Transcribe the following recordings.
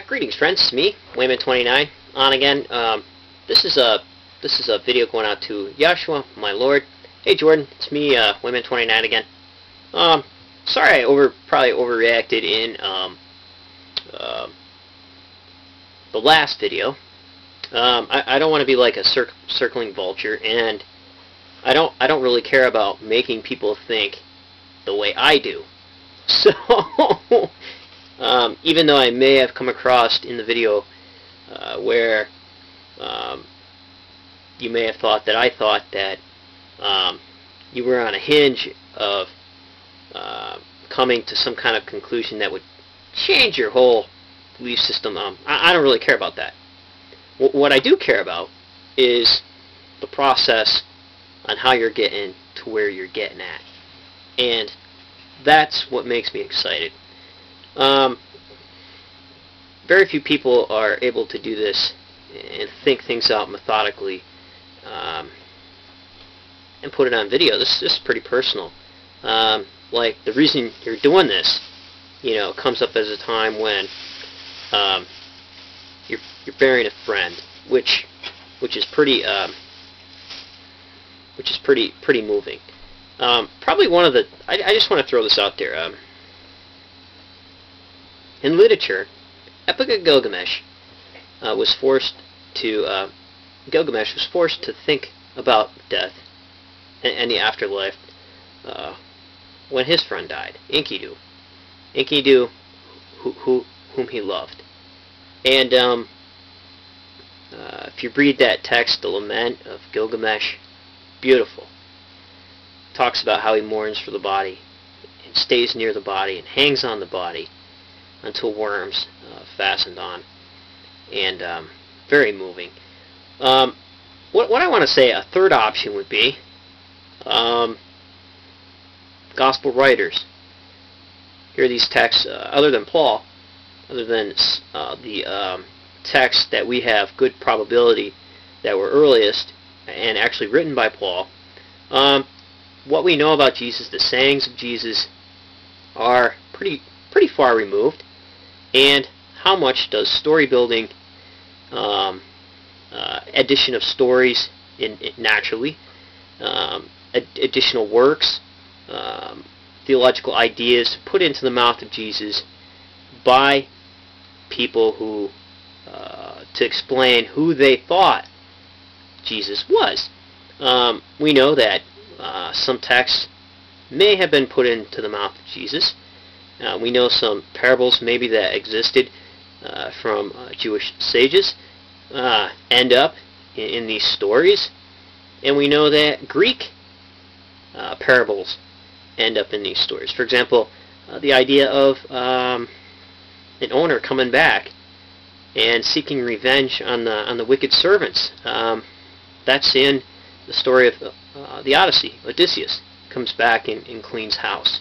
Greetings, friends. It's me, Wayman29, on again. This is a video going out to Yahshua, my Lord. Hey, Jordan, it's me, Wayman29 again. Sorry, I probably overreacted in the last video. I don't want to be like a circling vulture, and I don't really care about making people think the way I do. So, even though I may have come across in the video where you may have thought that I thought that you were on a hinge of coming to some kind of conclusion that would change your whole belief system, I don't really care about that. What I do care about is the process on how you're getting to where you're getting at. And that's what makes me excited. Very few people are able to do this and think things out methodically and put it on video. This is pretty personal. Like, the reason you're doing this, you know, comes up as a time when you're burying a friend, which is pretty moving. Probably one of the I just want to throw this out there. In literature, Epic of Gilgamesh Gilgamesh was forced to think about death and the afterlife when his friend died, Enkidu, whom he loved. And if you read that text, the Lament of Gilgamesh, beautiful. Talks about how he mourns for the body and stays near the body and hangs on the body until worms fastened on, and very moving. What I want to say, a third option would be gospel writers. Here are these texts, other than Paul, other than the texts that we have good probability that were earliest and actually written by Paul. What we know about Jesus, the sayings of Jesus, are pretty far removed. And how much does story building, addition of stories naturally, additional works, theological ideas put into the mouth of Jesus by people who to explain who they thought Jesus was. We know that some texts may have been put into the mouth of Jesus. We know some parables maybe that existed from Jewish sages end up in these stories, and we know that Greek parables end up in these stories. For example, the idea of an owner coming back and seeking revenge on the wicked servants. That's in the story of the Odyssey. Odysseus comes back and cleans house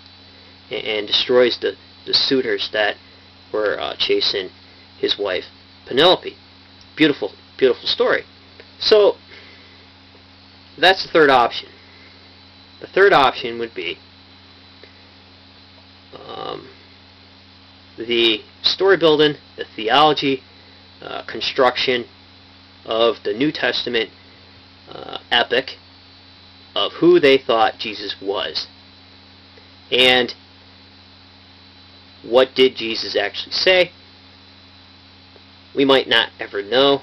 and destroys the suitors that were chasing his wife Penelope. Beautiful story. So that's the third option. The third option would be the story building, the theology, construction of the New Testament epic of who they thought Jesus was. And what did Jesus actually say? We might not ever know.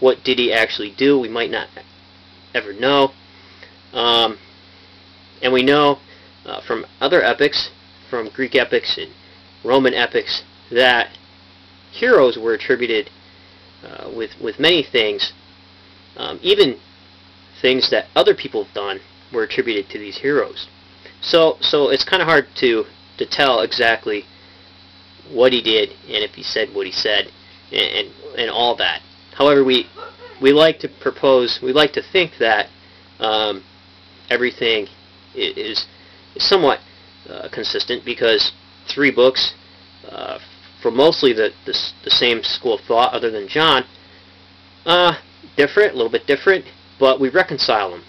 What did he actually do? We might not ever know. And we know from other epics, from Greek epics and Roman epics, that heroes were attributed with many things. Even things that other people have done were attributed to these heroes. So it's kind of hard to tell exactly what he did and if he said what he said and all that. However, we like to propose, we like to think that everything is somewhat consistent, because 3 books for mostly the same school of thought, other than John, different, a little bit different, but we reconcile them.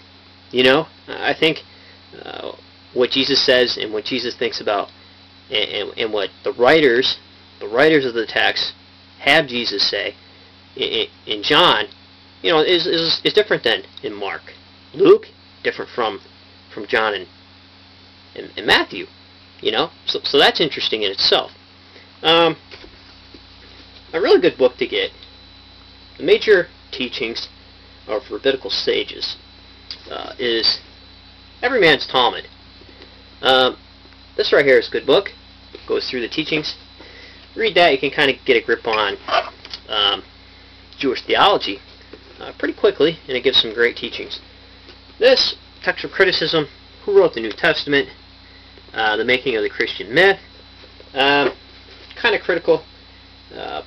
You know, I think what Jesus says and what Jesus thinks about, and what the writers of the text have Jesus say in John, is different than in Mark. Luke, different from John and Matthew. So that's interesting in itself. A really good book to get, The Major Teachings of Rabbinical Sages, is Every Man's Talmud. This right here is a good book. Goes through the teachings. Read that, you can kind of get a grip on Jewish theology pretty quickly, and it gives some great teachings. This, Textual Criticism, Who Wrote the New Testament, The Making of the Christian Myth, kind of critical,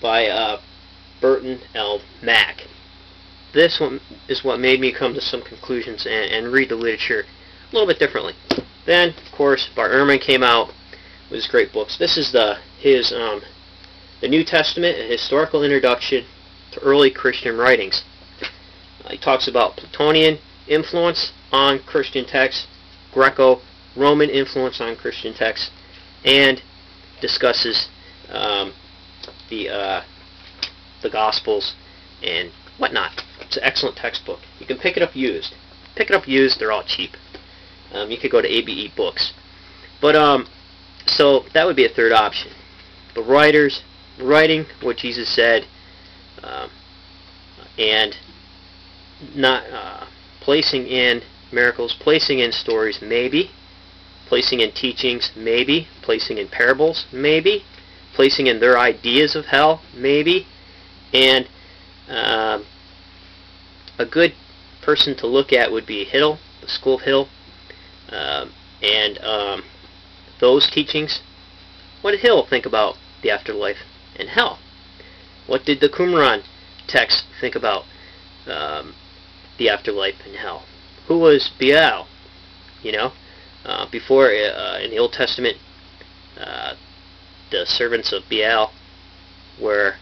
by Burton L. Mack. This one is what made me come to some conclusions and read the literature a little bit differently. Then, of course, Bart Ehrman came out with his great books. This is the New Testament, a historical introduction to early Christian writings. He talks about Platonian influence on Christian texts, Greco-Roman influence on Christian texts, and discusses the Gospels and whatnot. It's an excellent textbook. You can pick it up used. They're all cheap. You could go to ABE Books. But so that would be a third option. The writers writing what Jesus said, and not placing in miracles, placing in stories, maybe, placing in teachings, maybe, placing in parables, maybe, placing in their ideas of hell, maybe, and a good person to look at would be Hill, the School of Hill, and those teachings. What did Hill think about the afterlife and hell? What did the Qumran text think about the afterlife and hell? Who was Baal? Before in the Old Testament, the servants of Baal were,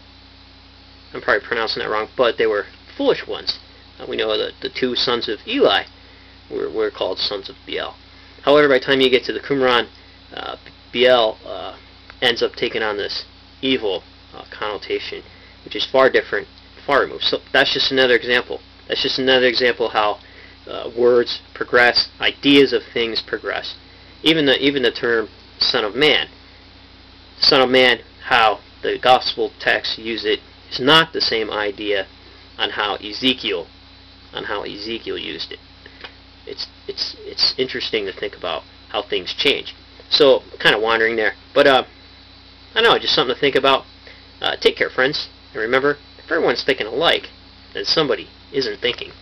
I'm probably pronouncing that wrong, but they were foolish ones. We know that the two sons of Eli were called sons of Baal. However, by the time you get to the Qumran, Baal ends up taking on this evil connotation, which is far different, far removed. So that's just another example. That's just another example how words progress, ideas of things progress. Even the term Son of Man. Son of Man, how the Gospel texts use it, is not the same idea on how Ezekiel used it. It's interesting to think about how things change. So kind of wandering there, but I don't know, just something to think about. Take care, friends, and remember, if everyone's thinking alike, then somebody isn't thinking.